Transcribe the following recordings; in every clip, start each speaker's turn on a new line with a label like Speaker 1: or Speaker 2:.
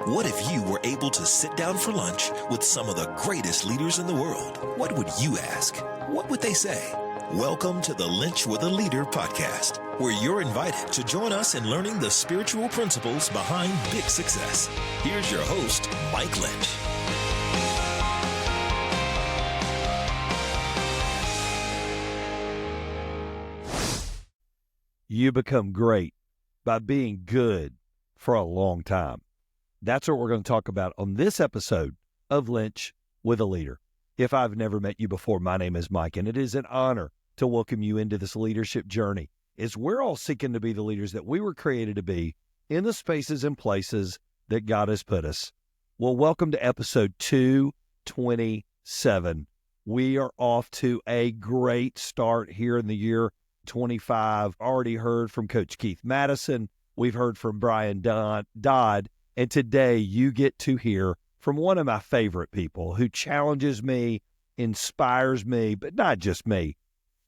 Speaker 1: What if you were able to sit down for lunch with some of the greatest leaders in the world? What would you ask? What would they say? Welcome to the Linch with a Leader podcast, where you're invited to join us in learning the spiritual principles behind big success. Here's your host, Mike Lynch.
Speaker 2: You become great by being good for a long time. That's what we're going to talk about on this episode of Linch with a Leader. If I've never met you before, my name is Mike, and it is an honor to welcome you into this leadership journey, as we're all seeking to be the leaders that we were created to be in the spaces and places that God has put us. Well, welcome to episode 227. We are off to a great start here in the year 25. Already heard from Coach Keith Madison. We've heard from Brian Dodd. And today you get to hear from one of my favorite people who challenges me, inspires me, but not just me,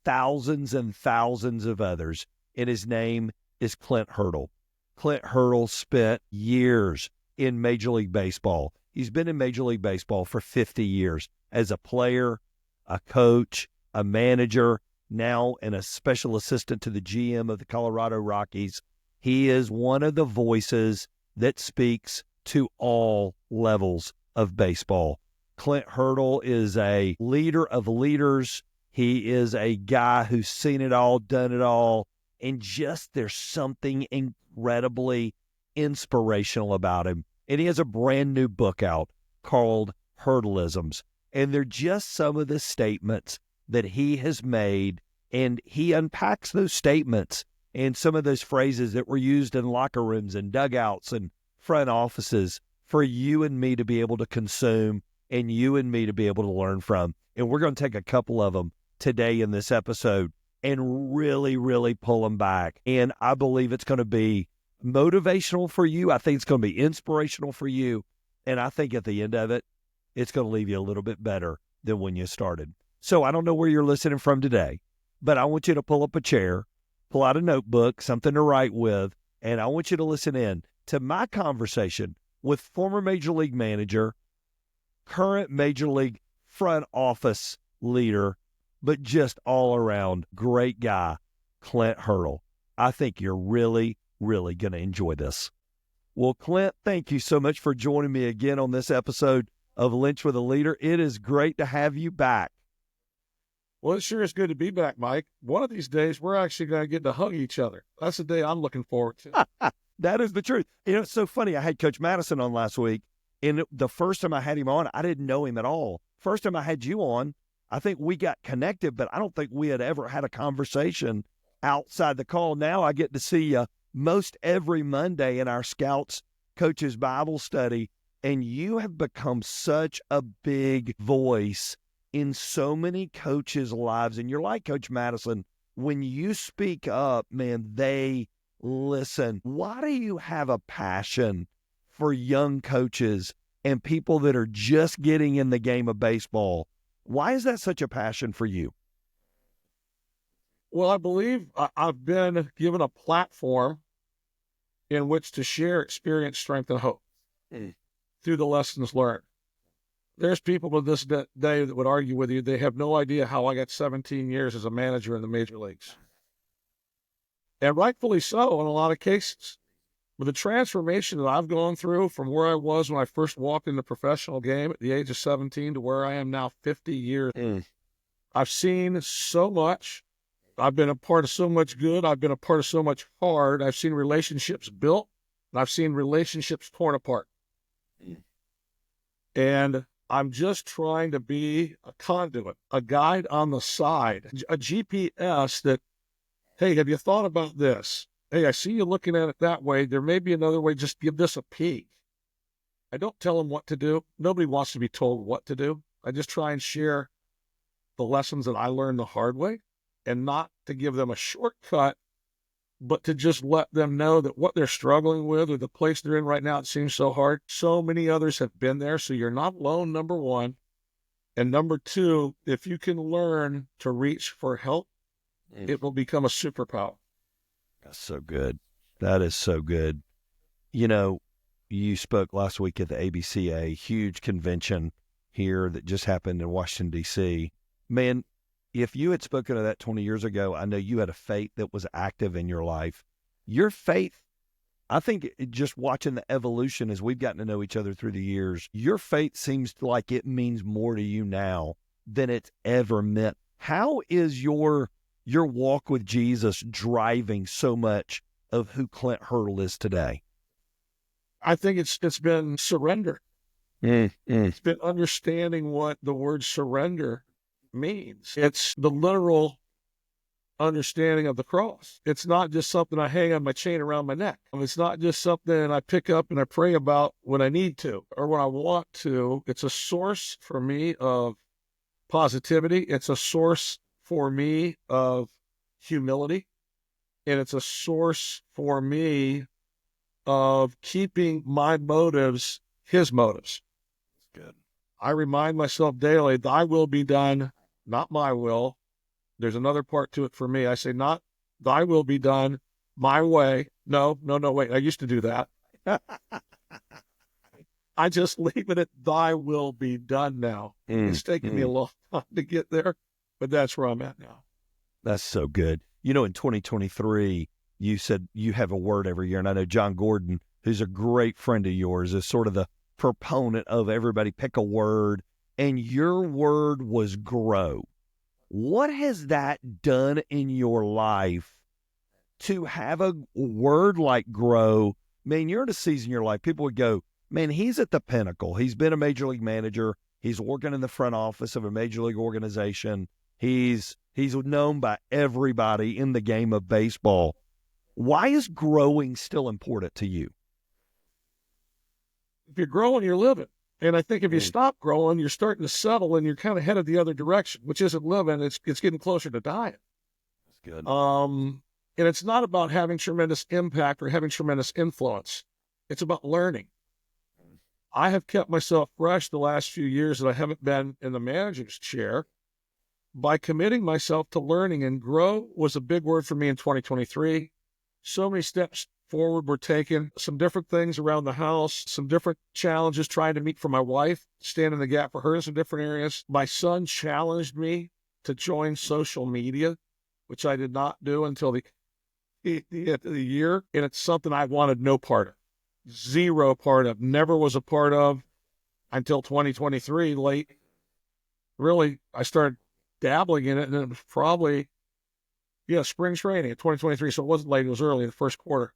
Speaker 2: thousands and thousands of others. And his name is Clint Hurdle. Clint Hurdle spent years in Major League Baseball. He's been in Major League Baseball for 50 years as a player, a coach, a manager, now and a special assistant to the GM of the Colorado Rockies. He is one of the voices that speaks to all levels of baseball. Clint Hurdle is a leader of leaders. He is a guy who's seen it all, done it all, and just there's something incredibly inspirational about him. And he has a brand new book out called Hurdleisms. And they're just some of the statements that he has made, and he unpacks those statements and some of those phrases that were used in locker rooms and dugouts and front offices for you and me to be able to consume and you and me to be able to learn from. And we're going to take a couple of them today in this episode and really, really pull them back. And I believe it's going to be motivational for you. I think it's going to be inspirational for you. And I think at the end of it, it's going to leave you a little bit better than when you started. So I don't know where you're listening from today, but I want you to pull up a chair, pull out a notebook, something to write with, and I want you to listen in to my conversation with former Major League manager, current Major League front office leader, but just all around great guy, Clint Hurdle. I think you're really, really going to enjoy this. Well, Clint, thank you so much for joining me again on this episode of Linch with a Leader. It is great to have you back.
Speaker 3: Well, it sure is good to be back, Mike. One of these days, we're actually going to get to hug each other. That's the day I'm looking forward to.
Speaker 2: That is the truth. You know, it's so funny. I had Coach Madison on last week, and the first time I had him on, I didn't know him at all. First time I had you on, I think we got connected, but I don't think we had ever had a conversation outside the call. Now I get to see you most every Monday in our Scouts Coaches Bible study, and you have become such a big voice in so many coaches' lives. And you're like Coach Madison. When you speak up, man, they listen. Why do you have a passion for young coaches and people that are just getting in the game of baseball? Why is that such a passion for you?
Speaker 3: Well, I believe I've been given a platform in which to share experience, strength, and hope through the lessons learned. There's people to this day that would argue with you. They have no idea how I got 17 years as a manager in the major leagues. And rightfully so in a lot of cases. With the transformation that I've gone through from where I was when I first walked in the professional game at the age of 17 to where I am now 50 years, I've seen so much. I've been a part of so much good. I've been a part of so much hard. I've seen relationships built, and I've seen relationships torn apart. And I'm just trying to be a conduit, a guide on the side, a GPS that, hey, have you thought about this? Hey, I see you looking at it that way. There may be another way. Just give this a peek. I don't tell them what to do. Nobody wants to be told what to do. I just try and share the lessons that I learned the hard way, and not to give them a shortcut, but to just let them know that what they're struggling with or the place they're in right now, it seems so hard. So many others have been there, so you're not alone, number one. And number two, if you can learn to reach for help, it will become a superpower.
Speaker 2: That's so good. That is so good. You know, you spoke last week at the ABCA, huge convention here that just happened in Washington, D.C. Man, if you had spoken of that 20 years ago, I know you had a faith that was active in your life. Your faith, I think just watching the evolution as we've gotten to know each other through the years, your faith seems like it means more to you now than it's ever meant. How is your walk with Jesus driving so much of who Clint Hurdle is today?
Speaker 3: I think it's been surrender. It's been understanding what the word surrender means. It's the literal understanding of the cross. It's not just something I hang on my chain around my neck. It's not just something I pick up and I pray about when I need to or when I want to. It's a source for me of positivity. It's a source for me of humility. And it's a source for me of keeping my motives his motives.
Speaker 2: That's good.
Speaker 3: I remind myself daily, thy will be done, not my will. There's another part to it for me. I say, not thy will be done my way. No, wait. I used to do that. I just leave it at thy will be done now. It's taken me a long time to get there, but that's where I'm at now.
Speaker 2: That's so good. You know, in 2023, you said you have a word every year, and I know John Gordon, who's a great friend of yours, is sort of the proponent of everybody pick a word, and your word was grow. What has that done in your life to have a word like grow? Man, you're in a season in your life, people would go, man, he's at the pinnacle. He's been a major league manager. He's working in the front office of a major league organization. He's known by everybody in the game of baseball. Why is growing still important to you?
Speaker 3: If you're growing, you're living. And I think if you stop growing, you're starting to settle and you're kind of headed the other direction, which isn't living. It's getting closer to dying.
Speaker 2: That's good.
Speaker 3: And it's not about having tremendous impact or having tremendous influence. It's about learning. I have kept myself fresh the last few years that I haven't been in the manager's chair by committing myself to learning, and grow was a big word for me in 2023. So many steps forward were taken, some different things around the house, some different challenges trying to meet for my wife, stand in the gap for her in some different areas. My son challenged me to join social media, which I did not do until the end of the year. And it's something I wanted no part of, zero part of, never was a part of until 2023 late. Really, I started dabbling in it, and it was probably, spring training in 2023. So it wasn't late, it was early in the first quarter.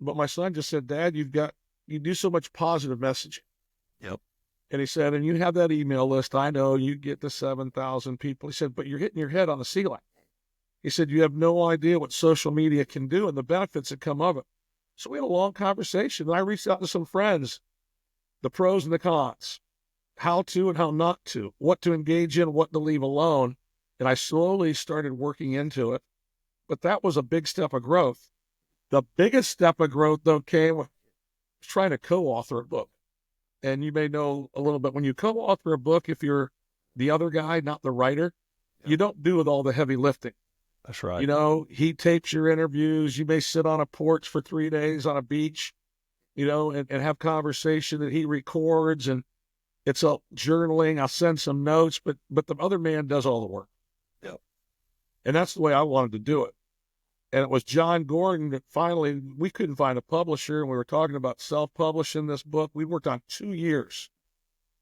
Speaker 3: But my son just said, Dad, you do so much positive messaging.
Speaker 2: Yep.
Speaker 3: And he said, and you have that email list. I know you get to 7,000 people. He said, but you're hitting your head on the ceiling. He said, you have no idea what social media can do and the benefits that come of it. So we had a long conversation. And I reached out to some friends, the pros and the cons, how to and how not to, what to engage in, what to leave alone. And I slowly started working into it. But that was a big step of growth. The biggest step of growth, though, came with trying to co-author a book. And you may know a little bit, when you co-author a book, if you're the other guy, not the writer, you don't do with all the heavy lifting.
Speaker 2: That's right.
Speaker 3: You know, he tapes your interviews. You may sit on a porch for 3 days on a beach, and have conversation that he records. And it's a journaling. I'll send some notes, but the other man does all the work.
Speaker 2: Yep.
Speaker 3: And that's the way I wanted to do it. And it was John Gordon that finally, we couldn't find a publisher, and we were talking about self-publishing this book. We worked on 2 years,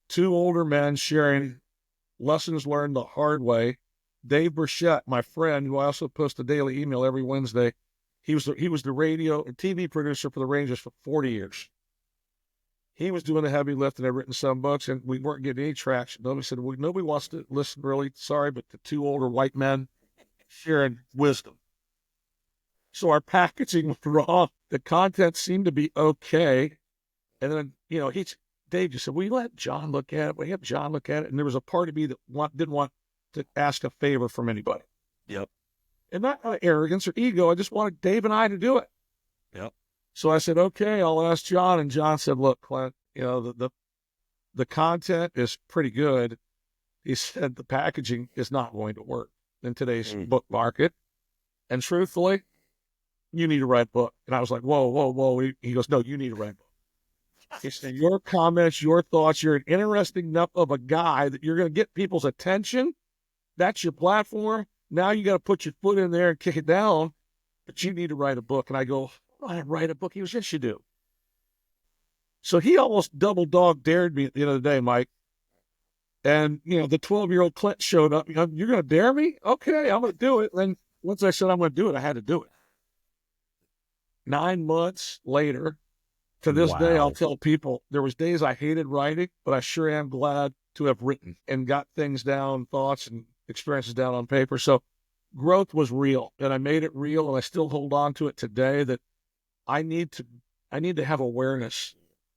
Speaker 3: 2 older men sharing lessons learned the hard way. Dave Burchett, my friend, who I also post a daily email every Wednesday, he was the radio and TV producer for the Rangers for 40 years. He was doing the heavy lifting. I'd written some books, and we weren't getting any traction. Nobody said, nobody wants to listen, really. Sorry, but the 2 older white men sharing wisdom. So our packaging was wrong. The content seemed to be okay. And then, Dave just said, we let John look at it. We have John look at it. And there was a part of me that didn't want to ask a favor from anybody.
Speaker 2: Yep.
Speaker 3: And not out of arrogance or ego. I just wanted Dave and I to do it.
Speaker 2: Yep.
Speaker 3: So I said, okay, I'll ask John. And John said, look, Clint, the content is pretty good. He said the packaging is not going to work in today's book market. And truthfully, you need to write a book. And I was like, whoa. He goes, no, you need to write a book. It's your comments, your thoughts. You're an interesting enough of a guy that you're going to get people's attention. That's your platform. Now you got to put your foot in there and kick it down, but you need to write a book. And I go, I write a book. He goes, yes, you do. So he almost double dog dared me at the end of the day, Mike. And, the 12-year-old Clint showed up. You're going to dare me? Okay, I'm going to do it. And then once I said I'm going to do it, I had to do it. 9 months later, to this day, I'll tell people there was days I hated writing, but I sure am glad to have written and got things down, thoughts and experiences down on paper. So growth was real, and I made it real, and I still hold on to it today, that I need to have awareness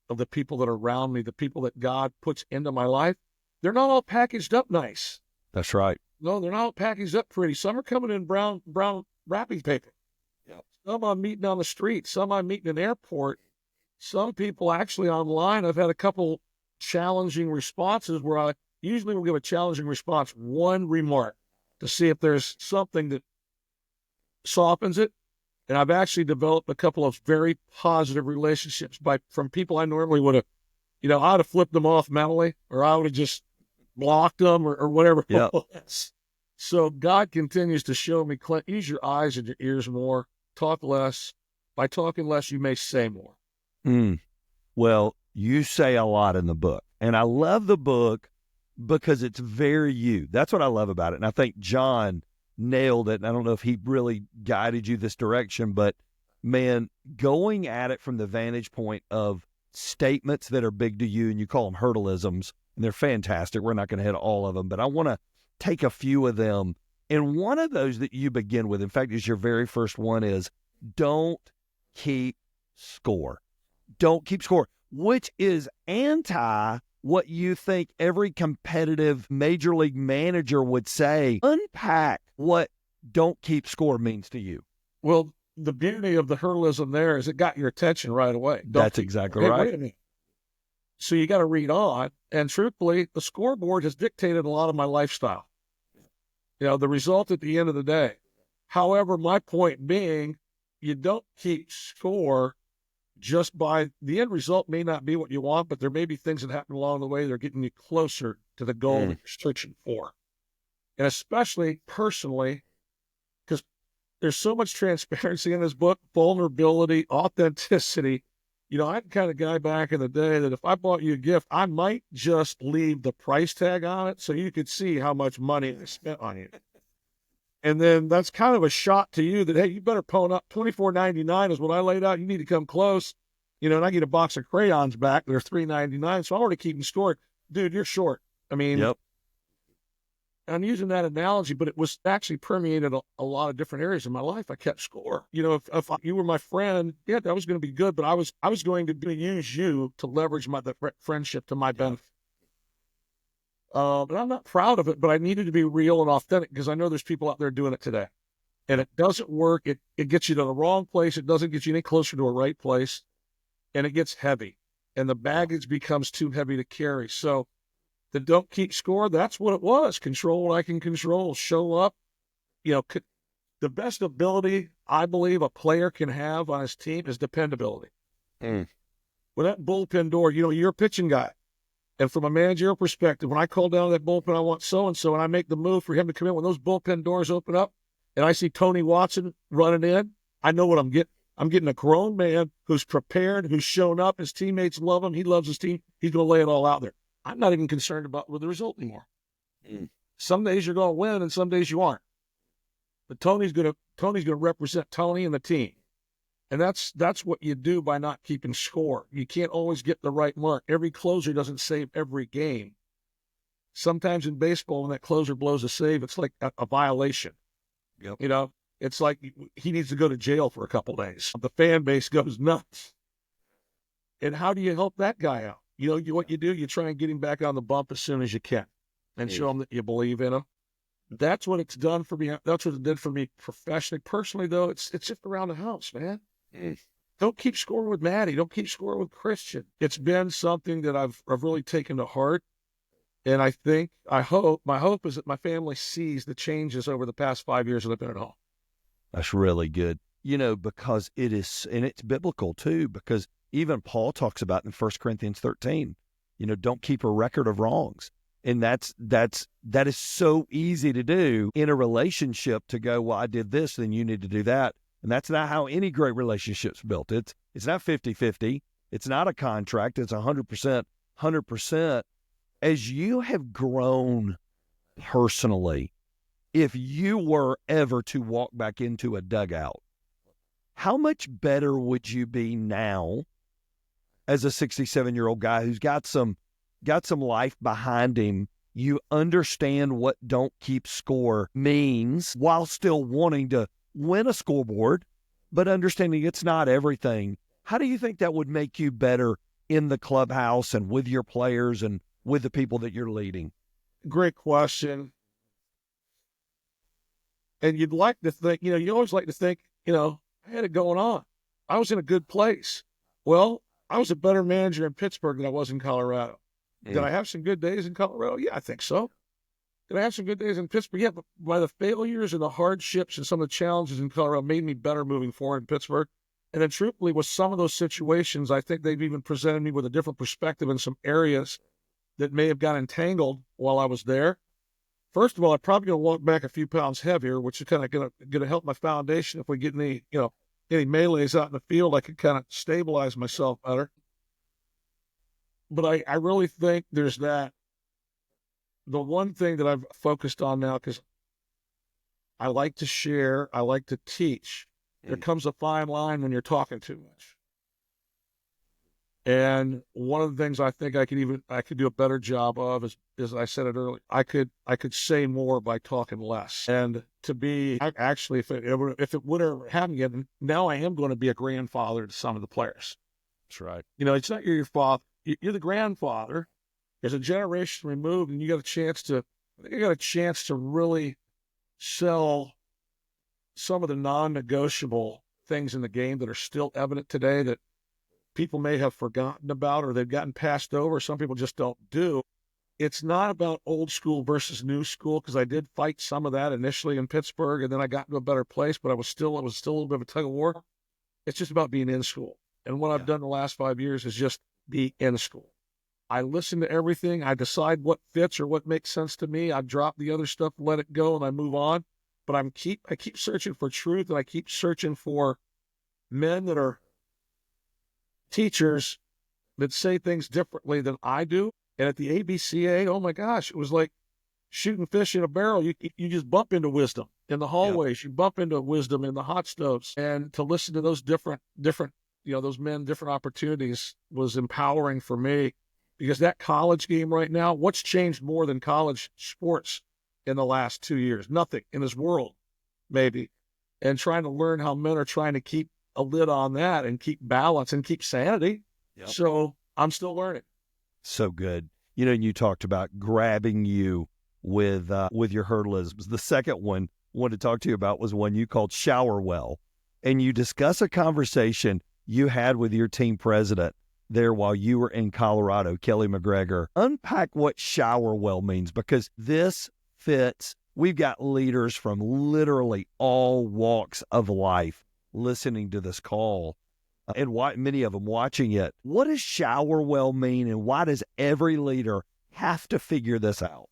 Speaker 3: of the people that are around me, the people that God puts into my life. They're not all packaged up nice.
Speaker 2: That's right.
Speaker 3: No, they're not all packaged up pretty. Some are coming in brown wrapping paper. Yep. Some I'm meeting on the street. Some I'm meeting in an airport. Some people actually online. I've had a couple challenging responses where I usually will give a challenging response, one remark, to see if there's something that softens it. And I've actually developed a couple of very positive relationships from people I normally would have, I'd have flipped them off mentally, or I would have just blocked them or whatever.
Speaker 2: Yep.
Speaker 3: So God continues to show me, Clint, use your eyes and your ears more, talk less. By talking less, you may say more.
Speaker 2: Well, you say a lot in the book, and I love the book because it's very you. That's what I love about it. And I think John nailed it. And I don't know if he really guided you this direction, but man, going at it from the vantage point of statements that are big to you, and you call them hurdleisms, and they're fantastic. We're not going to hit all of them, but I want to take a few of them. And one of those that you begin with, in fact, is your very first one, is don't keep score. Don't keep score, which is anti what you think every competitive major league manager would say. Unpack what don't keep score means to you.
Speaker 3: Well, the beauty of the hurdleism there is it got your attention right away.
Speaker 2: That's exactly right.
Speaker 3: Wait a minute. So you got to read on. And truthfully, the scoreboard has dictated a lot of my lifestyle. The result at the end of the day. However, my point being, you don't keep score just by the end result may not be what you want, but there may be things that happen along the way that are getting you closer to the goal that you're searching for. And especially personally, because there's so much transparency in this book, vulnerability, authenticity. I'm the kind of guy back in the day that if I bought you a gift, I might just leave the price tag on it so you could see how much money I spent on you. And then that's kind of a shot to you that, hey, you better pony up. $24.99 is what I laid out. You need to come close. And I get a box of crayons back. They're $3.99. So I'm already keeping score. Dude, you're short. I mean,
Speaker 2: yep.
Speaker 3: I'm using that analogy, but it was actually permeated a lot of different areas in my life. I kept score. If you were my friend, yeah, that was going to be good, but I was going to use you to leverage the friendship to my benefit. But I'm not proud of it, but I needed to be real and authentic because I know there's people out there doing it today. And it doesn't work. It gets you to the wrong place. It doesn't get you any closer to a right place. And it gets heavy. And the baggage becomes too heavy to carry. So the don't keep score, that's what it was. Control what I can control. Show up. The best ability I believe a player can have on his team is dependability. When that bullpen door, you're a pitching guy. And from a managerial perspective, when I call down that bullpen, I want so-and-so, and I make the move for him to come in. When those bullpen doors open up and I see Tony Watson running in, I know what I'm getting. I'm getting a grown man who's prepared, who's shown up. His teammates love him. He loves his team. He's going to lay it all out there. I'm not even concerned about the result anymore. Some days you're going to win and some days you aren't. But Tony's going to represent Tony and the team. And that's what you do by not keeping score. You can't always get the right mark. Every closer doesn't save every game. Sometimes in baseball, when that closer blows a save, it's like a violation. Yep. It's like he needs to go to jail for a couple days. The fan base goes nuts. And how do you help that guy out? What you do, you try and get him back on the bump as soon as you can and show him that you believe in him. That's what it's done for me. That's what it did for me professionally. Personally, though, it's just around the house, man. Don't keep score with Maddie. Don't keep score with Christian. It's been something that I've really taken to heart. And my hope is that my family sees the changes over the past 5 years that I've been at home.
Speaker 2: That's really good. Because it is, and it's biblical too, because Even Paul talks about in 1 Corinthians 13, don't keep a record of wrongs. And that is so easy to do in a relationship, to go, well, I did this, then you need to do that. And that's not how any great relationship's built. It's not 50-50. It's not a contract. It's 100%, 100%. As you have grown personally, if you were ever to walk back into a dugout, how much better would you be now as a 67-year-old guy who's got some life behind him? You understand what don't keep score means while still wanting to win a scoreboard, but understanding it's not everything. How do you think that would make you better in the clubhouse and with your players and with the people that you're leading?
Speaker 3: Great question. And you'd like to think, you always like to think, I had it going on. I was in a good place. Well, I was a better manager in Pittsburgh than I was in Colorado. Did I have some good days in Colorado? Yeah, I think so. Did I have some good days in Pittsburgh? Yeah, but by the failures and the hardships and some of the challenges in Colorado made me better moving forward in Pittsburgh. And then truthfully, with some of those situations, I think they've even presented me with a different perspective in some areas that may have got entangled while I was there. First of all, I'm probably going to walk back a few pounds heavier, which is kind of going to help my foundation. If we get any melees out in the field, I can kind of stabilize myself better. But I really think there's that. The one thing that I've focused on now, because I like to share, I like to teach. There comes a fine line when you're talking too much. And one of the things I think I could do a better job of is I said it earlier, I could say more by talking less. And to be, actually, if it would ever happen again, now I am going to be a grandfather to some of the players.
Speaker 2: That's right.
Speaker 3: It's not your father, you're the grandfather. There's a generation removed, and you got a chance to really sell some of the non-negotiable things in the game that are still evident today that people may have forgotten about, or they've gotten passed over. Some people just don't do. It's not about old school versus new school, because I did fight some of that initially in Pittsburgh, and then I got into a better place, but it was still a little bit of a tug of war. It's just about being in school. And what I've done the last 5 years is just be in school. I listen to everything. I decide what fits or what makes sense to me. I drop the other stuff, let it go, and I move on. But I keep searching for truth, and I keep searching for men that are teachers that say things differently than I do. And at the ABCA, oh my gosh, it was like shooting fish in a barrel. You just bump into wisdom in the hallways. You bump into wisdom in the hot stoves. And to listen to those different, those men, different opportunities was empowering for me. Because that college game right now, what's changed more than college sports in the last 2 years? Nothing in this world, maybe. And trying to learn how men are trying to keep a lid on that and keep balance and keep sanity. Yep. So I'm still learning.
Speaker 2: So good. You talked about grabbing you with your hurdleisms. The second one I wanted to talk to you about was one you called Shower Well. And you discuss a conversation you had with your team president there while you were in Colorado, Kelly McGregor. Unpack what shower well means, because this fits. We've got leaders from literally all walks of life listening to this call, and many of them watching it. What does shower well mean, and why does every leader have to figure this out?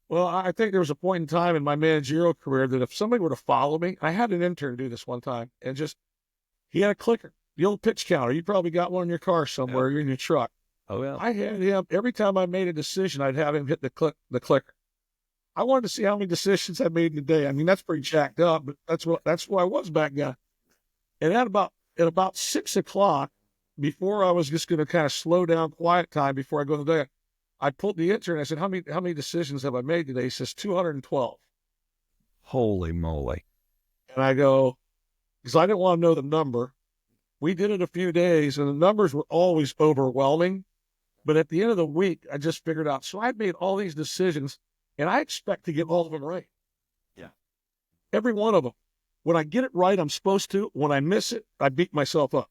Speaker 3: Well, I think there was a point in time in my managerial career that if somebody were to follow me, I had an intern do this one time, and he had a clicker. The old pitch counter. You probably got one in your car somewhere. You're in your truck.
Speaker 2: Oh, yeah.
Speaker 3: I had him, every time I made a decision, I'd have him hit the clicker. I wanted to see how many decisions I made in a day. I mean, that's pretty jacked up, but that's who I was back then. And at about 6 o'clock, before I was just going to kind of slow down quiet time before I go to the day, I pulled the intern. I said, how many decisions have I made today? He says, 212.
Speaker 2: Holy moly.
Speaker 3: And I go, because I didn't want to know the number. We did it a few days, and the numbers were always overwhelming. But at the end of the week, I just figured out. So I made all these decisions, and I expect to get all of them right.
Speaker 2: Yeah.
Speaker 3: Every one of them. When I get it right, I'm supposed to. When I miss it, I beat myself up.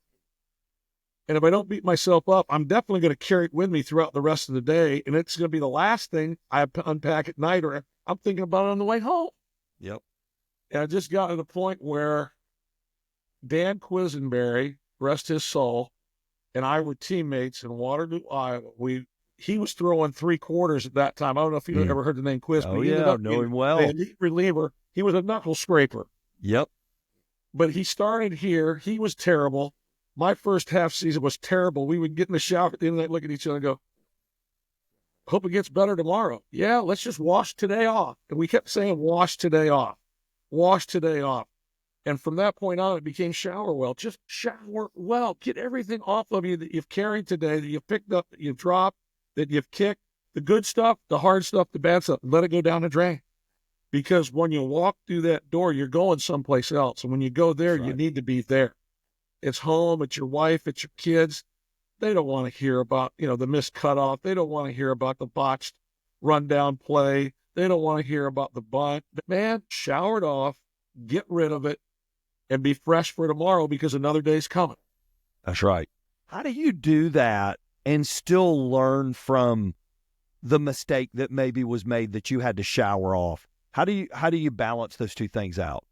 Speaker 3: And if I don't beat myself up, I'm definitely going to carry it with me throughout the rest of the day. And it's going to be the last thing I unpack at night, or I'm thinking about it on the way home.
Speaker 2: Yep.
Speaker 3: And I just got to the point where Dan Quisenberry, rest his soul, and I were teammates in Waterloo, Iowa. He was throwing 3/4 at that time. I don't know if you ever heard the name Quist,
Speaker 2: Oh,
Speaker 3: but he ended
Speaker 2: yeah,
Speaker 3: up
Speaker 2: know
Speaker 3: being
Speaker 2: him well.
Speaker 3: the elite reliever. He was a knuckle scraper.
Speaker 2: Yep.
Speaker 3: But he started here. He was terrible. My first half season was terrible. We would get in the shower at the end of the night, look at each other and go, hope it gets better tomorrow. Yeah, let's just wash today off. And we kept saying, wash today off. Wash today off. And from that point on, it became shower well. Just shower well. Get everything off of you that you've carried today, that you've picked up, that you've dropped, that you've kicked. The good stuff, the hard stuff, the bad stuff. Let it go down the drain. Because when you walk through that door, you're going someplace else. And when you go there, you need to be there. It's home, it's your wife, it's your kids. They don't want to hear about, the missed cutoff. They don't want to hear about the botched rundown play. They don't want to hear about the bunt. But man, shower it off, get rid of it, and be fresh for tomorrow because another day's coming.
Speaker 2: That's right. How do you do that and still learn from the mistake that maybe was made that you had to shower off? How do you balance those two things out?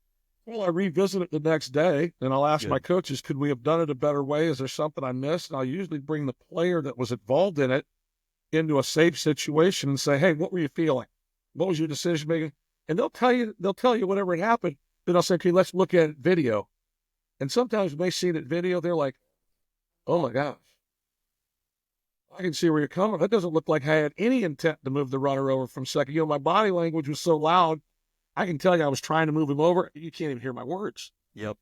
Speaker 3: Well, I revisit it the next day, and I'll ask my coaches, could we have done it a better way? Is there something I missed? And I'll usually bring the player that was involved in it into a safe situation and say, hey, what were you feeling? What was your decision making? And they'll tell you whatever had happened. Then I'll say, okay, let's look at video. And sometimes when they see that video, they're like, oh my gosh, I can see where you're coming. That doesn't look like I had any intent to move the runner over from second. My body language was so loud. I can tell you I was trying to move him over. You can't even hear my words.
Speaker 2: Yep.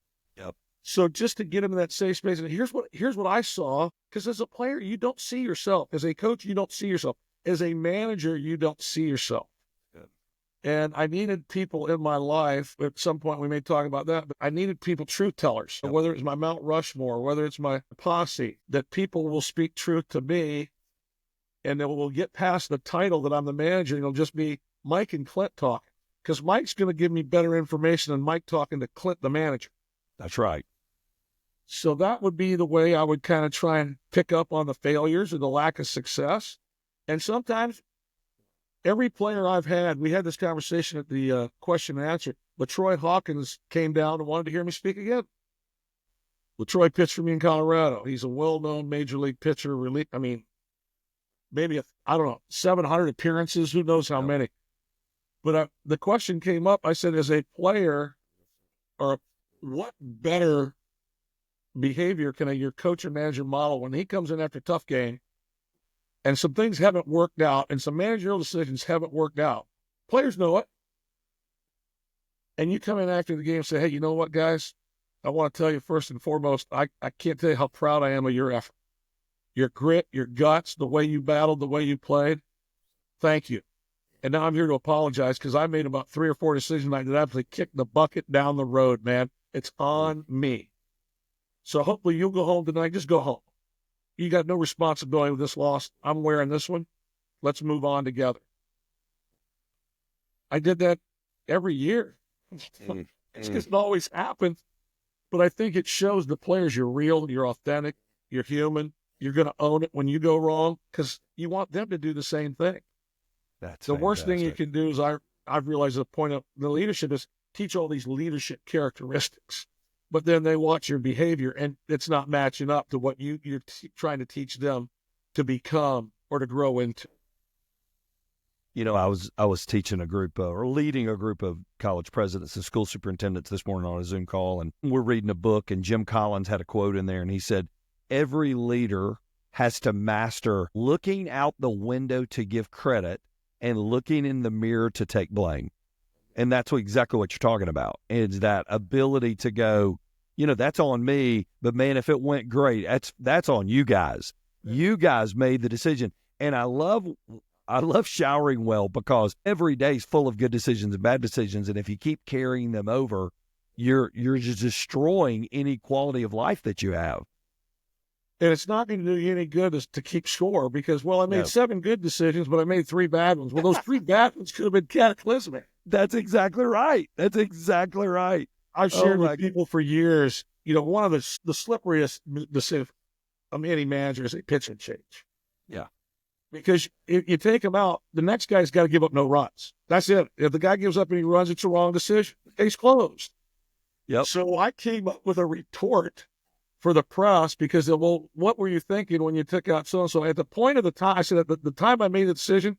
Speaker 3: So just to get him in that safe space, and here's what I saw, because as a player, you don't see yourself. As a coach, you don't see yourself. As a manager, you don't see yourself. Good. And I needed people in my life, at some point we may talk about that, but I needed people, truth tellers, whether it's my Mount Rushmore, whether it's my posse, that people will speak truth to me, and then we'll get past the title that I'm the manager, and it'll just be Mike and Clint talking. Because Mike's going to give me better information than Mike talking to Clint, the manager.
Speaker 2: That's right.
Speaker 3: So that would be the way I would kind of try and pick up on the failures or the lack of success. And sometimes every player I've had, we had this conversation at the question and answer. LaTroy Hawkins came down and wanted to hear me speak again. LaTroy pitched for me in Colorado. He's a well-known major league pitcher. Maybe, 700 appearances. Who knows how many. But the question came up. I said, as a player, or what better behavior can your coach or manager model when he comes in after a tough game and some things haven't worked out and some managerial decisions haven't worked out? Players know it. And you come in after the game and say, hey, you know what, guys? I want to tell you first and foremost, I can't tell you how proud I am of your effort. Your grit, your guts, the way you battled, the way you played. Thank you. And now I'm here to apologize because I made about 3 or 4 decisions that absolutely kicked the bucket down the road, man. It's on me. So hopefully you'll go home tonight. Just go home. You got no responsibility with this loss. I'm wearing this one. Let's move on together. I did that every year. It doesn't always happen, but I think it shows the players you're real, you're authentic, you're human. You're going to own it when you go wrong because you want them to do the same thing.
Speaker 2: That's
Speaker 3: the worst thing you
Speaker 2: fantastic.
Speaker 3: can do is I've realized the point of the leadership is teach all these leadership characteristics, but then they watch your behavior and it's not matching up to what you're trying to teach them to become or to grow into.
Speaker 2: I was teaching a group or leading a group of college presidents and school superintendents this morning on a Zoom call, and we're reading a book, and Jim Collins had a quote in there, and he said, every leader has to master looking out the window to give credit and looking in the mirror to take blame. And that's exactly what you're talking about. It's that ability to go, that's on me, but man, if it went great, that's on you guys. You guys made the decision. And I love showering well because every day is full of good decisions and bad decisions. And if you keep carrying them over, you're just destroying any quality of life that you have.
Speaker 3: And it's not going to do you any good to keep score because, I made 7 good decisions, but I made 3 bad ones. Well, those 3 bad ones could have been cataclysmic.
Speaker 2: That's exactly right.
Speaker 3: I've shared with people for years, one of the slipperiest decisions of any manager is a pitch and change.
Speaker 2: Yeah.
Speaker 3: Because if you take him out, the next guy's got to give up no runs. That's it. If the guy gives up any runs, it's a wrong decision. The case closed.
Speaker 2: Yep.
Speaker 3: So I came up with a retort for the press because, well, what were you thinking when you took out so-and-so? At the point of the time, I said at the time I made the decision,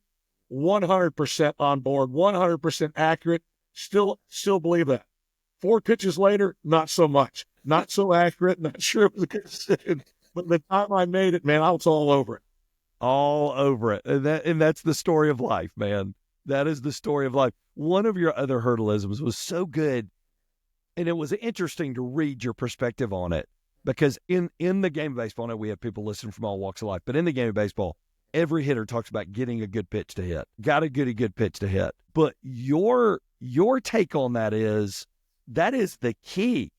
Speaker 3: 100% on board, 100% accurate, still believe that. 4 pitches later, not so much. Not so accurate, not sure it was a good decision. But the time I made it, man, I was all over it.
Speaker 2: All over it. And that's the story of life, man. That is the story of life. One of your other hurdleisms was so good, and it was interesting to read your perspective on it, because in the game of baseball, I know we have people listening from all walks of life, but in the game of baseball, every hitter talks about getting a good pitch to hit. Got a good pitch to hit. But your take on that is the key,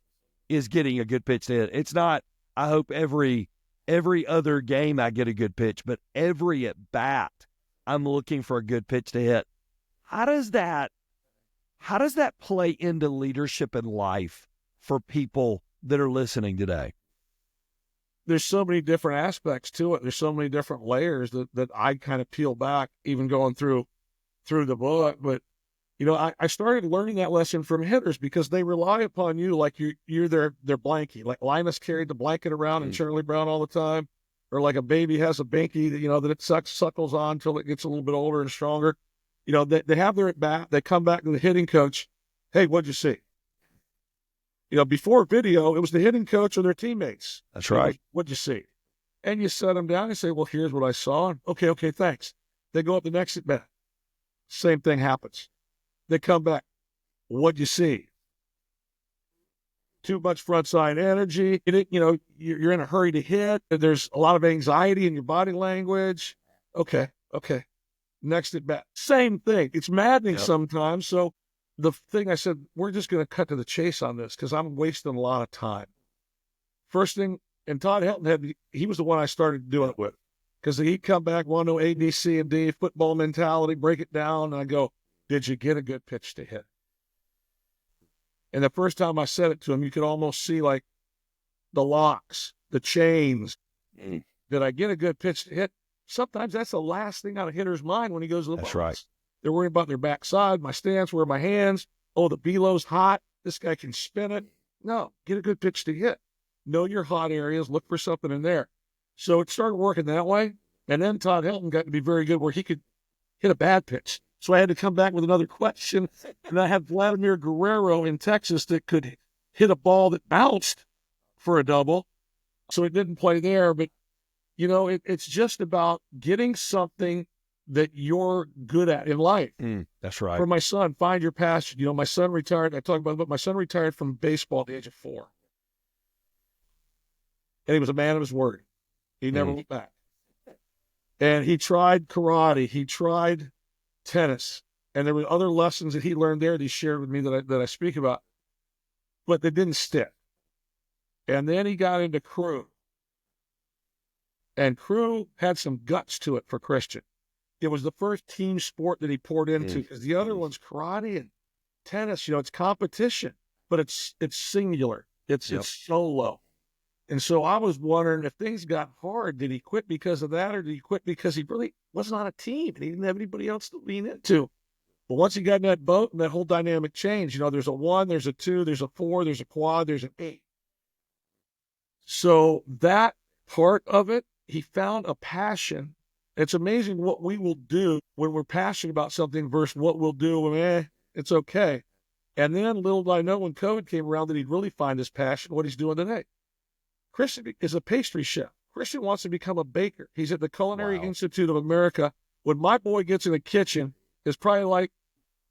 Speaker 2: is getting a good pitch to hit. It's not, I hope every other game I get a good pitch, but every at bat, I'm looking for a good pitch to hit. How does that play into leadership in life for people that are listening today?
Speaker 3: There's so many different aspects to it. There's so many different layers that I kind of peel back, even going through the book. But, I started learning that lesson from hitters because they rely upon you like you're their blankie. Like Linus carried the blanket around and Charlie Brown all the time, or like a baby has a binky that it suckles on until it gets a little bit older and stronger. They have their at bat. They come back to the hitting coach. Hey, what'd you see? Before video, it was the hitting coach or their teammates.
Speaker 2: That's right.
Speaker 3: What'd you see? And you set them down and say, well, here's what I saw. Okay, thanks. They go up the next at bat. Same thing happens. They come back. What'd you see? Too much front side energy. You're in a hurry to hit. There's a lot of anxiety in your body language. Okay. Next at bat. Same thing. It's maddening sometimes. So the thing I said, we're just going to cut to the chase on this because I'm wasting a lot of time. First thing, and Todd Helton he was the one I started doing it with, because he'd come back, want to know A, B, C, and D, football mentality, break it down, and I go, did you get a good pitch to hit? And the first time I said it to him, you could almost see like the locks, the chains. Did I get a good pitch to hit? Sometimes that's the last thing on a hitter's mind when he goes to the ball.
Speaker 2: That's right.
Speaker 3: They're worried about their backside, my stance, where are my hands? Oh, the belo's hot. This guy can spin it. No, get a good pitch to hit. Know your hot areas. Look for something in there. So it started working that way. And then Todd Helton got to be very good where he could hit a bad pitch. So I had to come back with another question. And I had Vladimir Guerrero in Texas that could hit a ball that bounced for a double. So it didn't play there. But, it's just about getting something that you're good at in life.
Speaker 2: That's right.
Speaker 3: For my son, find your passion. My son retired. I talk about it, but my son retired from baseball at the age of 4. And he was a man of his word. He never went back. And he tried karate. He tried tennis. And there were other lessons that he learned there that he shared with me that I speak about. But they didn't stick. And then he got into crew. And crew had some guts to it for Christian. It was the first team sport that he poured into, because the other one's karate and tennis. It's competition, but it's singular. It's solo. And so I was wondering, if things got hard, did he quit because of that, or did he quit because he really wasn't on a team and he didn't have anybody else to lean into? But once he got in that boat and that whole dynamic changed, there's a 1, there's a 2, there's a 4, there's a quad, there's an 8. So that part of it, he found a passion. It's amazing what we will do when we're passionate about something versus what we'll do when, it's okay. And then little did I know, when COVID came around, that he'd really find his passion, what he's doing today. Christian is a pastry chef. Christian wants to become a baker. He's at the Culinary Institute of America. When my boy gets in the kitchen, it's probably like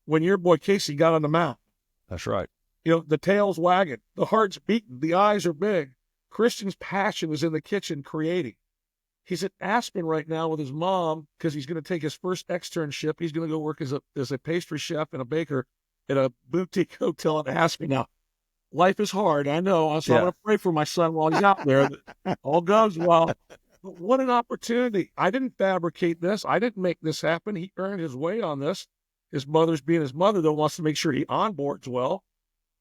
Speaker 3: when your boy Casey got on the mound.
Speaker 2: That's right.
Speaker 3: The tail's wagging, the heart's beating, the eyes are big. Christian's passion is in the kitchen creating. He's at Aspen right now with his mom because he's going to take his first externship. He's going to go work as a pastry chef and a baker at a boutique hotel in Aspen. Now, life is hard, I know. So I'm going to pray for my son while he's out there. That all goes well. But what an opportunity. I didn't fabricate this. I didn't make this happen. He earned his way on this. His mother's being his mother, though, wants to make sure he onboards well.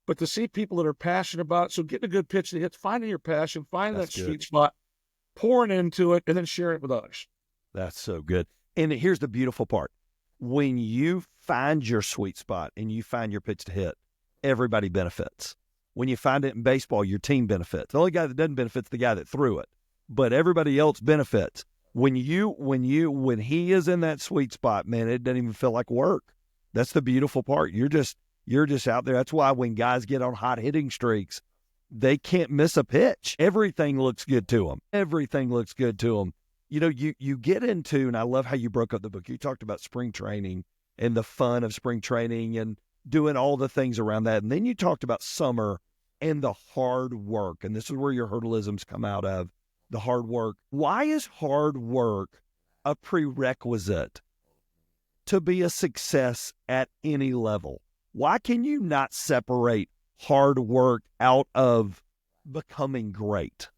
Speaker 3: But to see people that are passionate about it, so getting a good pitch to hit, finding your passion, finding that sweet spot, pouring into it, and then sharing it with others.
Speaker 2: That's so good. And here's the beautiful part. When you find your sweet spot and you find your pitch to hit, everybody benefits. When you find it in baseball, your team benefits. The only guy that doesn't benefit is the guy that threw it, but everybody else benefits. When he is in that sweet spot, man, it doesn't even feel like work. That's the beautiful part. You're just out there. That's why when guys get on hot hitting streaks, they can't miss a pitch. Everything looks good to them. Everything looks good to them. You know, you get into, and I love how you broke up the book. You talked about spring training and the fun of spring training and doing all the things around that. And then you talked about summer and the hard work. And this is where your hurdleisms come out of, the hard work. Why is hard work a prerequisite to be a success at any level? Why can you not separate hard work out of becoming great?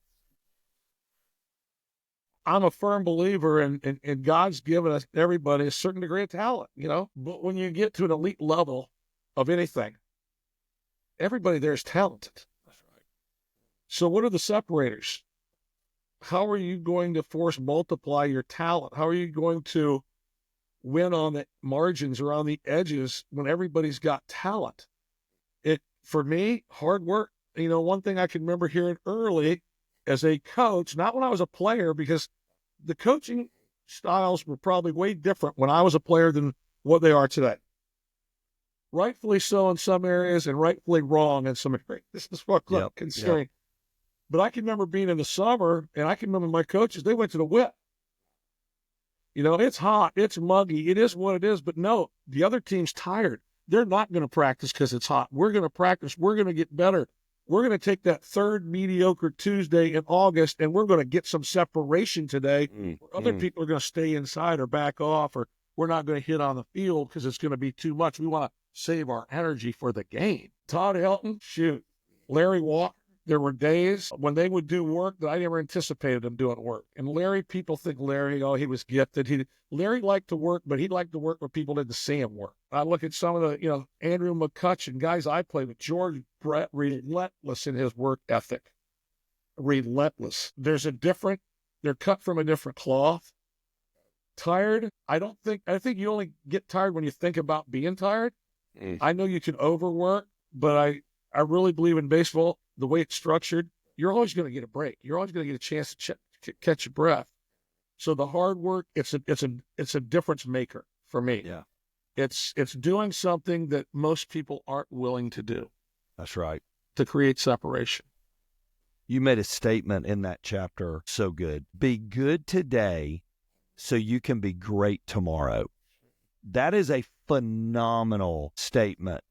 Speaker 3: I'm a firm believer in God's given us, everybody, a certain degree of talent, you know. But when you get to an elite level of anything, everybody there is talented. That's right. So what are the separators? How are you going to force multiply your talent? How are you going to win on the margins or on the edges when everybody's got talent? For me, hard work. You know, one thing I can remember hearing early as a coach, not when I was a player, because the coaching styles were probably way different when I was a player than what they are today. Rightfully so in some areas and rightfully wrong in some areas. This is what I'm considering. Yep. But I can remember being in the summer, and I can remember my coaches, they went to the whip. You know, it's hot, it's muggy, it is what it is, but no, the other team's tired. They're not going to practice because it's hot. We're going to practice. We're going to get better. We're going to take that third mediocre Tuesday in August, and we're going to get some separation today. Other people are going to stay inside or back off, or we're not going to hit on the field because it's going to be too much. We want to save our energy for the game. Todd Helton, shoot. Larry Walker. There were days when they would do work that I never anticipated them doing work. And Larry, people think Larry, oh, he was gifted. Larry liked to work, but he liked to work where people didn't see him work. I look at some of the, you know, Andrew McCutcheon, guys I played with, George Brett, relentless in his work ethic. Relentless. They're cut from a different cloth. Tired, I think you only get tired when you think about being tired. I know you can overwork, but I really believe in baseball, the way it's structured, you're always going to get a break. You're always going to get a chance to catch your breath. So the hard work, it's a difference maker for me.
Speaker 2: Yeah.
Speaker 3: It's doing something that most people aren't willing to do.
Speaker 2: That's right.
Speaker 3: To create separation.
Speaker 2: You made a statement in that chapter so good. Be good today so you can be great tomorrow. That is a phenomenal statement.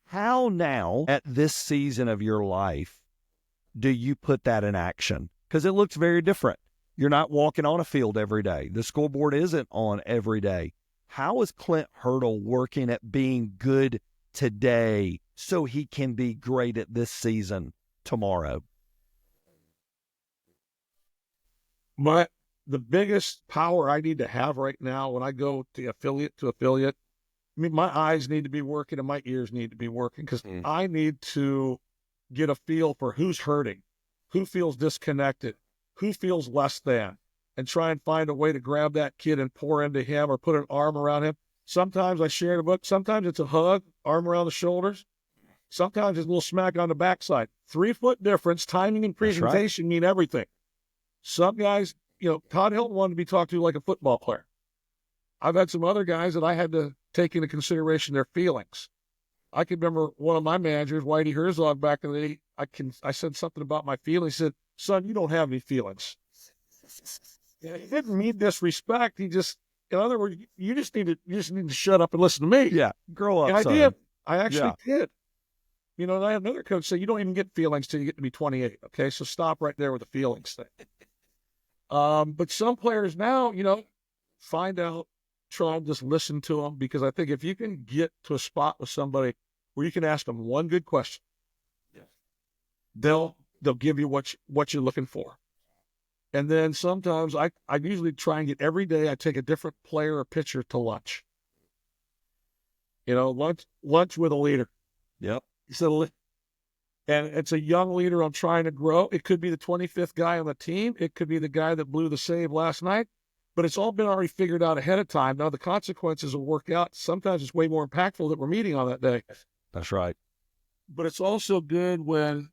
Speaker 2: How now, at this season of your life, do you put that in action? Because it looks very different. You're not walking on a field every day. The scoreboard isn't on every day. How is Clint Hurdle working at being good today so he can be great at this season tomorrow?
Speaker 3: The biggest power I need to have right now when I go to affiliate, I mean, my eyes need to be working and my ears need to be working because I need to get a feel for who's hurting, who feels disconnected, who feels less than, and try and find a way to grab that kid and pour into him or put an arm around him. Sometimes I share the book. Sometimes it's a hug, arm around the shoulders. Sometimes it's a little smack on the backside. 3-foot difference, timing and presentation mean everything. Some guys, you know, Todd Hilton wanted to be talked to like a football player. I've had some other guys that I had to take into consideration their feelings. I can remember one of my managers, Whitey Herzog, back in the day, I said something about my feelings. He said, son, you don't have any feelings. He didn't mean disrespect. He just, in other words, you just need to shut up and listen to me.
Speaker 2: Yeah, grow up,
Speaker 3: and
Speaker 2: son.
Speaker 3: I did. I actually did. You know, and I had another coach say, you don't even get feelings till you get to be 28. Okay, so stop right there with the feelings thing. But some players now, you know, find out, try and just listen to them, because I think if you can get to a spot with somebody where you can ask them one good question, they'll give you what you're looking for. And then sometimes I usually try and get every day, I take a different player or pitcher to lunch. You know, lunch with a leader.
Speaker 2: Yep.
Speaker 3: And it's a young leader I'm trying to grow. It could be the 25th guy on the team. It could be the guy that blew the save last night. But it's all been already figured out ahead of time. Now the consequences will work out. Sometimes it's way more impactful that we're meeting on that day.
Speaker 2: That's right.
Speaker 3: But it's also good when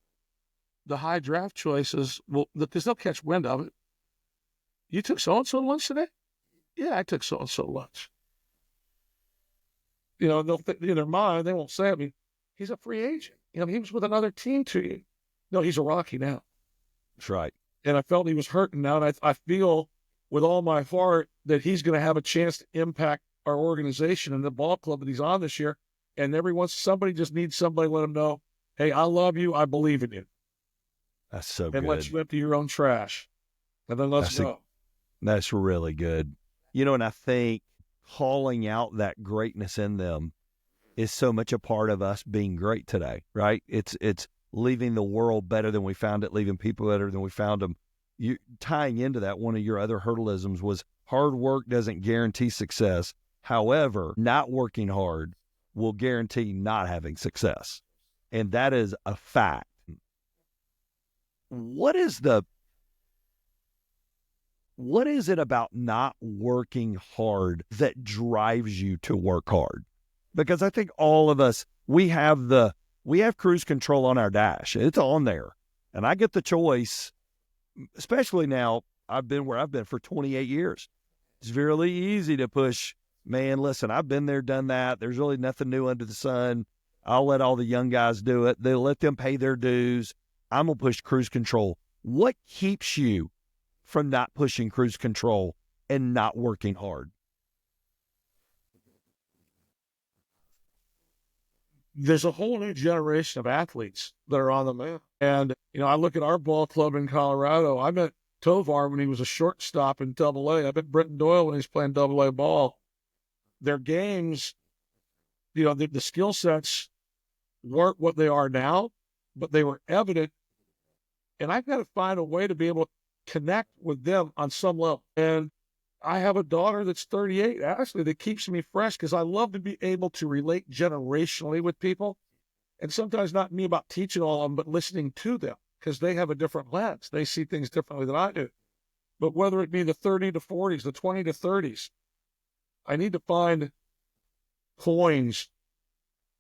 Speaker 3: the high draft choices, because they'll catch wind of it. You took so-and-so to lunch today? Yeah, I took so-and-so to lunch. They'll in their mind, they won't say it. I mean, he's a free agent. He was with another team 2 years. No, he's a Rocky now.
Speaker 2: That's right.
Speaker 3: And I felt he was hurting now. And I feel with all my heart that he's going to have a chance to impact our organization and the ball club that he's on this year. And somebody just needs somebody to let him know, hey, I love you. I believe in you.
Speaker 2: That's so
Speaker 3: and
Speaker 2: good.
Speaker 3: let you empty your own trash. And then let's go.
Speaker 2: That's really good. And I think calling out that greatness in them is so much a part of us being great today, right? It's leaving the world better than we found it, leaving people better than we found them. You tying into that, one of your other hurdleisms was hard work doesn't guarantee success. However, not working hard will guarantee not having success. And that is a fact. What is it about not working hard that drives you to work hard? Because I think all of us, we have cruise control on our dash. It's on there. And I get the choice, especially now. I've been where I've been for 28 years. It's really easy to push, man, listen, I've been there, done that. There's really nothing new under the sun. I'll let all the young guys do it. They'll let them pay their dues. I'm going to push cruise control. What keeps you from not pushing cruise control and not working hard?
Speaker 3: There's a whole new generation of athletes that are on the map. And, I look at our ball club in Colorado. I met Tovar when he was a shortstop in AA. I met Brenton Doyle when he was playing AA ball. Their games, the skill sets weren't what they are now, but they were evident. And I've got to find a way to be able to connect with them on some level. And I have a daughter that's 38, actually, that keeps me fresh because I love to be able to relate generationally with people. And sometimes not me about teaching all of them, but listening to them because they have a different lens. They see things differently than I do. But whether it be the 30 to 40s, the 20 to 30s, I need to find coins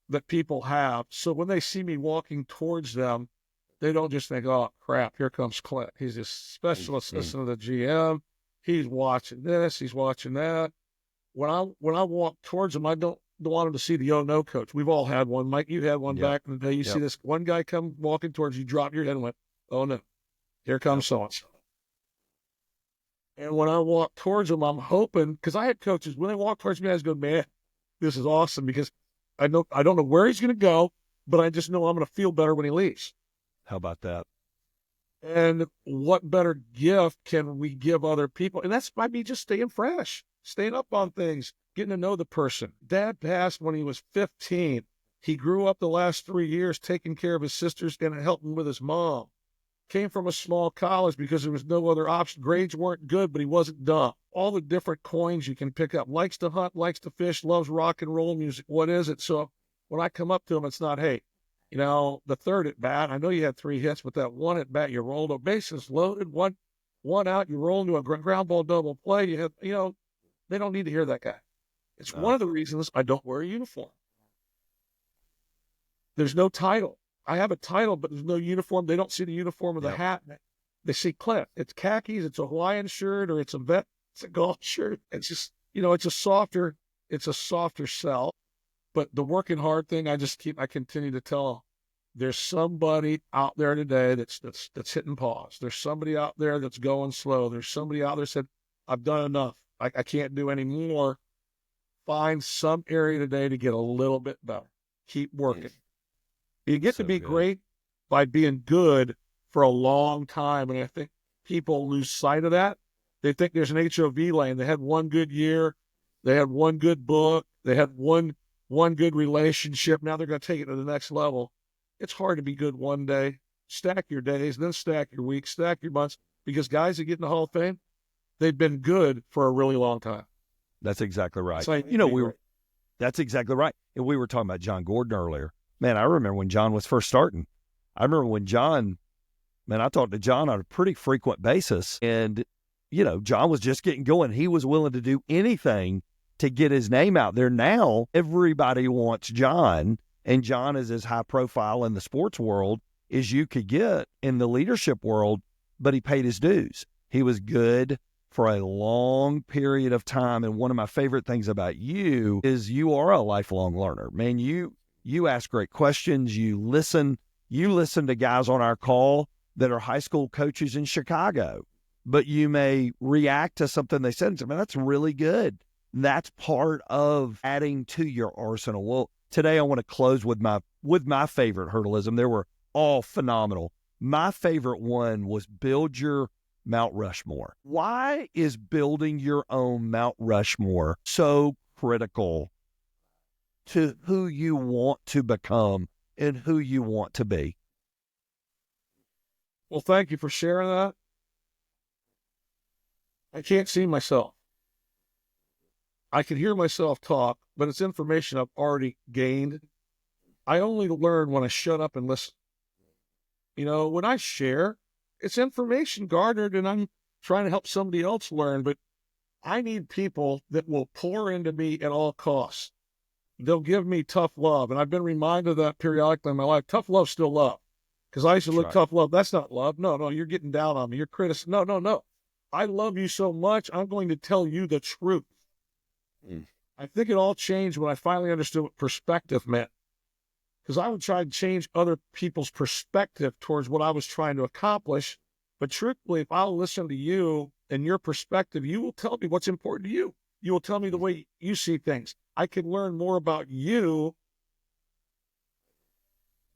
Speaker 3: that people have. So when they see me walking towards them, they don't just think, oh, crap, here comes Clint. He's a special assistant of the GM. He's watching this. He's watching that. When I walk towards him, I don't want him to see the no coach. We've all had one. Mike, you had one back in the day. You see this one guy come walking towards you, drop your head and went, oh, no, here comes so-and-so. And when I walk towards him, I'm hoping, because I had coaches, when they walk towards me, I was going, man, this is awesome because I don't know where he's going to go, but I just know I'm going to feel better when he leaves.
Speaker 2: How about that?
Speaker 3: And what better gift can we give other people? And that's by me just staying fresh, staying up on things, getting to know the person. Dad passed when he was 15. He grew up the last 3 years taking care of his sisters and helping with his mom. Came from a small college because there was no other option. Grades weren't good, but he wasn't dumb. All the different coins you can pick up. Likes to hunt, likes to fish, loves rock and roll music. What is it? So when I come up to him, it's not, hey, the third at bat, I know you had 3 hits, but that one at bat, you rolled a bases loaded, one out, you roll into a ground ball double play. You have, they don't need to hear that guy. It's one of the reasons I don't wear a uniform. There's no title. I have a title, but there's no uniform. They don't see the uniform of the hat. They see Clint. It's khakis, it's a Hawaiian shirt, or it's a golf shirt. It's just, it's a softer sell. But the working hard thing, I continue to tell, there's somebody out there today that's hitting pause. There's somebody out there that's going slow. There's somebody out there that said, I've done enough. I can't do any more. Find some area today to get a little bit better. Keep working. You get to be great by being good for a long time. And I think people lose sight of that. They think there's an HOV lane. They had one good year. They had one good book. They had one good relationship. Now they're going to take it to the next level. It's hard to be good one day. Stack your days, then stack your weeks, stack your months. Because guys that get in the Hall of Fame, they've been good for a really long time.
Speaker 2: That's exactly right.
Speaker 3: So
Speaker 2: that's exactly right. And we were talking about John Gordon earlier. Man, I remember when John was first starting. I remember when I talked to John on a pretty frequent basis. And, John was just getting going. He was willing to do anything to get his name out there. Now, everybody wants John. And John is as high profile in the sports world as you could get in the leadership world, but he paid his dues. He was good for a long period of time. And one of my favorite things about you is you are a lifelong learner. Man, you ask great questions. You listen to guys on our call that are high school coaches in Chicago, but you may react to something they said and say, man, that's really good. That's part of adding to your arsenal. Well, today I want to close with my favorite hurdleism. There were all phenomenal. My favorite one was build your Mount Rushmore. Why is building your own Mount Rushmore so critical to who you want to become and who you want to be?
Speaker 3: Well, thank you for sharing that. I can't see myself. I can hear myself talk, but it's information I've already gained. I only learn when I shut up and listen. When I share, it's information garnered and I'm trying to help somebody else learn, but I need people that will pour into me at all costs. They'll give me tough love. And I've been reminded of that periodically in my life. Tough love's still love. Because I used to look tough love. That's not love. No, you're getting down on me. You're criticizing. No. I love you so much, I'm going to tell you the truth. I think it all changed when I finally understood what perspective meant. Because I would try to change other people's perspective towards what I was trying to accomplish. But truthfully, if I'll listen to you and your perspective, you will tell me what's important to you. You will tell me the way you see things. I can learn more about you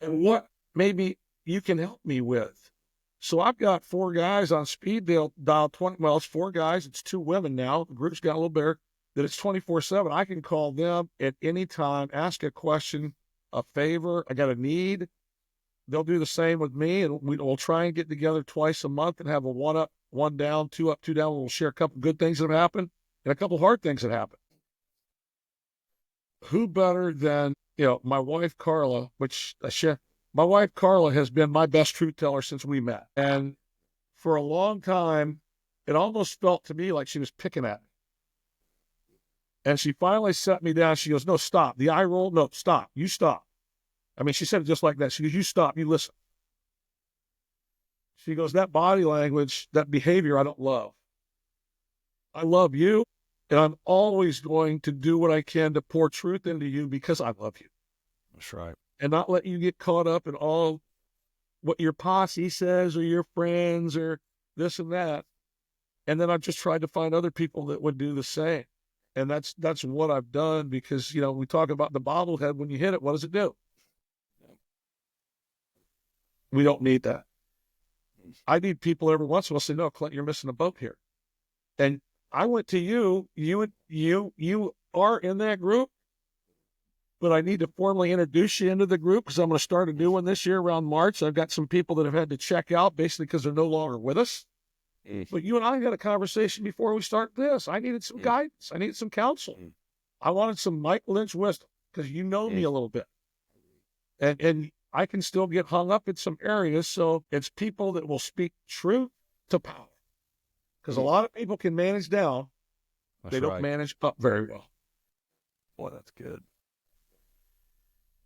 Speaker 3: and what maybe you can help me with. So I've got 4 guys on speed dial 20. Well, it's 4 guys. It's 2 women now. The group's got a little bigger. That it's 24/7. I can call them at any time, ask a question, a favor. I got a need. They'll do the same with me, and we'll try and get together twice a month and have a 1 up, 1 down, 2 up, 2 down. We'll share a couple good things that have happened and a couple hard things that happen. Who better than my wife Carla, my wife Carla has been my best truth teller since we met, and for a long time, it almost felt to me like she was picking at me. And she finally set me down. She goes, no, stop. The eye roll, no, stop. You stop. I mean, she said it just like that. She goes, you stop, you listen. She goes, that body language, that behavior, I don't love. I love you, and I'm always going to do what I can to pour truth into you because I love you.
Speaker 2: That's right.
Speaker 3: And not let you get caught up in all what your posse says or your friends or this and that. And then I've just tried to find other people that would do the same. And that's what I've done because, we talk about the bobblehead. When you hit it, what does it do? We don't need that. I need people every once in a while say, no, Clint, you're missing a boat here. And I went to you are in that group, but I need to formally introduce you into the group because I'm going to start a new one this year around March. I've got some people that have had to check out basically because they're no longer with us. But you and I had a conversation before we start this. I needed some guidance. I needed some counsel. I wanted some Mike Lynch wisdom because you know me a little bit. And I can still get hung up in some areas. So it's people that will speak truth to power. Because a lot of people can manage down. They don't manage up very well.
Speaker 2: Boy, that's good.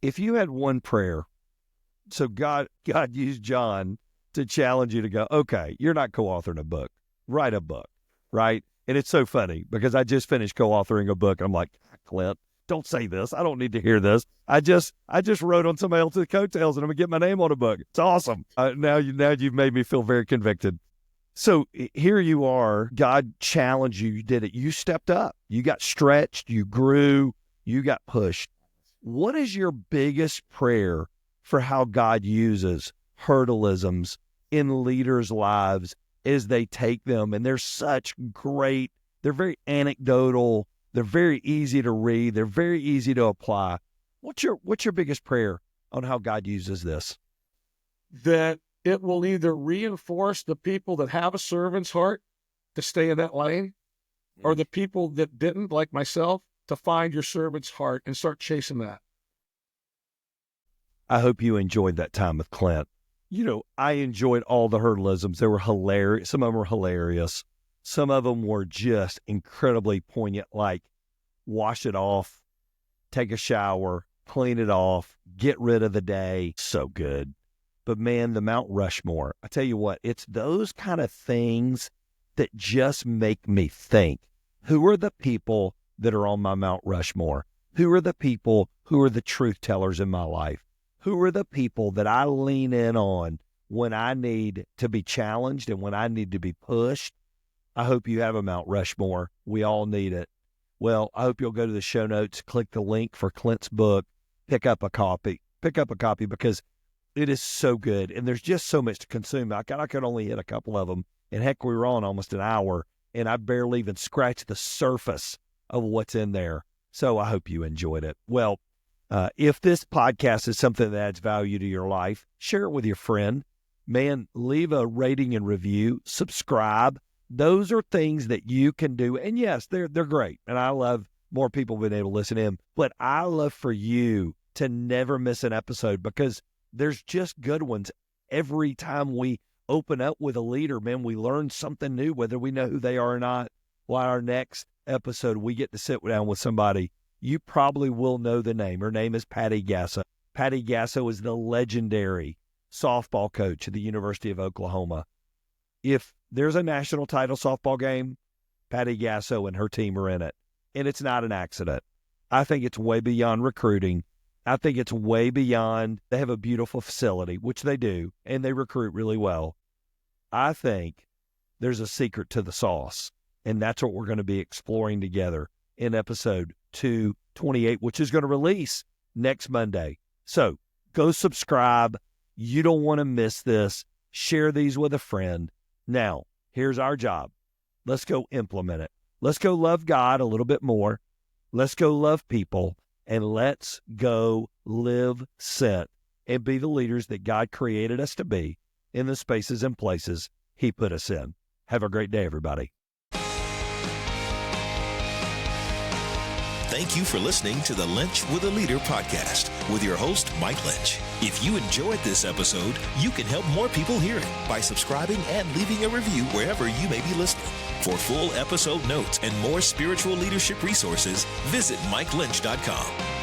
Speaker 2: If you had one prayer, so God used John to challenge you to go, okay, you're not co-authoring a book, write a book, right? And it's so funny because I just finished co-authoring a book. And I'm like, Clint, don't say this. I don't need to hear this. I just wrote on somebody else's coattails and I'm gonna get my name on a book. It's awesome. Now you've made me feel very convicted. So here you are, God challenged you, you did it. You stepped up, you got stretched, you grew, you got pushed. What is your biggest prayer for how God uses hurdleisms in leaders' lives as they take them? And they're very anecdotal. They're very easy to read. They're very easy to apply. What's your biggest prayer on how God uses this?
Speaker 3: That it will either reinforce the people that have a servant's heart to stay in that lane, or the people that didn't, like myself, to find your servant's heart and start chasing that.
Speaker 2: I hope you enjoyed that time with Clint. I enjoyed all the hurdleisms. They were hilarious. Some of them were hilarious. Some of them were just incredibly poignant, like wash it off, take a shower, clean it off, get rid of the day. So good. But man, the Mount Rushmore, I tell you what, it's those kind of things that just make me think, who are the people that are on my Mount Rushmore? Who are the people who are the truth tellers in my life? Who are the people that I lean in on when I need to be challenged and when I need to be pushed? I hope you have a Mount Rushmore. We all need it. Well, I hope you'll go to the show notes, click the link for Clint's book, pick up a copy because it is so good. And there's just so much to consume. I could only hit a couple of them. And heck, we were on almost an hour and I barely even scratched the surface of what's in there. So I hope you enjoyed it. Well, if this podcast is something that adds value to your life, share it with your friend. Man, leave a rating and review, subscribe. Those are things that you can do. And yes, they're great. And I love more people being able to listen in. But I love for you to never miss an episode because there's just good ones. Every time we open up with a leader, man, we learn something new, whether we know who they are or not. Well, our next episode, we get to sit down with somebody. You probably will know the name. Her name is Patty Gasso. Patty Gasso is the legendary softball coach at the University of Oklahoma. If there's a national title softball game, Patty Gasso and her team are in it. And it's not an accident. I think it's way beyond recruiting. I think it's way beyond, they have a beautiful facility, which they do, and they recruit really well. I think there's a secret to the sauce, and that's what we're going to be exploring together in episode 228, which is going to release next Monday. So go subscribe. You don't want to miss this. Share these with a friend. Now, here's our job. Let's go implement it. Let's go love God a little bit more. Let's go love people. And let's go live sent and be the leaders that God created us to be in the spaces and places He put us in. Have a great day, everybody.
Speaker 1: Thank you for listening to the Linch with a Leader podcast with your host, Mike Linch. If you enjoyed this episode, you can help more people hear it by subscribing and leaving a review wherever you may be listening. For full episode notes and more spiritual leadership resources, visit MikeLynch.com.